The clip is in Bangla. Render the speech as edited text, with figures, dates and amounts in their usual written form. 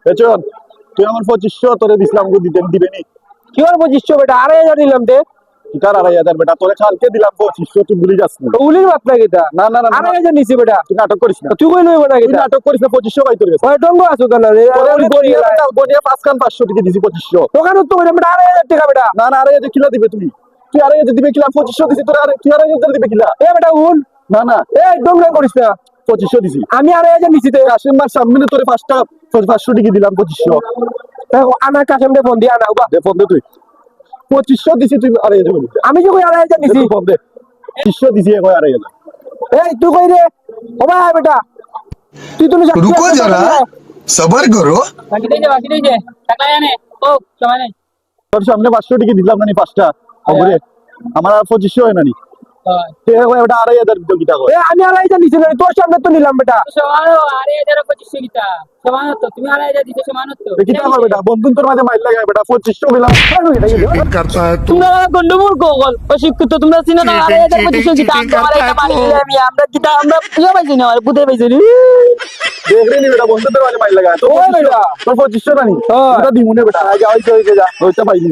চল তুই আমার 2500 তোরে দিছিলাম দিবে নি? কি আর 2500 বেটা 2500 দিলাম দে। কি কার 2500 বেটা? তোরে কালকে দিলাম 2500, তুই ভুলে যাস না? উলির বাপ না কিতা? না না না 2500 নিছি বেটা। তুই নাটক করিস না। তুই কই লই বেটা তুই কিতা? নাটক করিস না, 2500 পাই তোর কাছে। ওই ডঙ্গ আছো কেন রে? তোরে ওই গড়িয়া গড়িয়া বেটা, গড়িয়া 5 কান 500 টাকা দিছি 2500। দোকান তো কইরা বেটা 2500 টাকা বেটা। না না 2500 কিলা দিবে তুমি? তুই 2500 দিবে কিলা? 2500 দিছি তোরে, তুই 2500 দিবে কিলা? এ বেটা উল। না না এই ডঙ্গ করিস না। 2500 দিছি আমি 2500 নিছি তে। কাশিম মার সামনে তোরে 500 টাকা দিলাম 2500। দেখো আমার কাছেমনে ফোন দিয়া না উবা। দে ফোন দে তুই। 2500 দিছি তুই 2500 বলি। আমি যে কই 2500 নিছি। তুই ফোন দে। 2500 দিছি কই 2500। এই তুই কই রে? ও ভাই বেটা। তুই তো रुको जरा सबर करो। বাকি দে টাকা জানে ও সময় নেই। তোর সামনে 500 টাকা দিলাম না নি 5টা খবরে? আমার আর 2500 হয় না নি? তে কই ওটা 2500 দিতে কিটা কয়? এ আমি 2500 নিছি না তোর সামনে তো নিলাম বেটা। সমান 2500 কিতা সমান তো তুমি 2500 দিতে সমান তো তে কিটা কয় বেটা? বন্ধুন তোর মাঝে মাইল লাগায় বেটা 2500 দিলাম। चीटिंग करता है तू। তোমরা গন্ডমূল গোগল অশিক্ষিত তোমরা চিনো না 2500 কিতা আমার একটা মারি দিলে আমি কিতা আমরা পুজো পাইছি না আর বুঝে পাইছি না দেখ রে নি বেটা, বন্ধুন তোর মাঝে মাইল লাগায়। তো ওই বেটা। তোর 2500 না নি? হ্যাঁ। এটা দিমুনে বেটা, আগে হইছে যা। ওইটা পাইনি।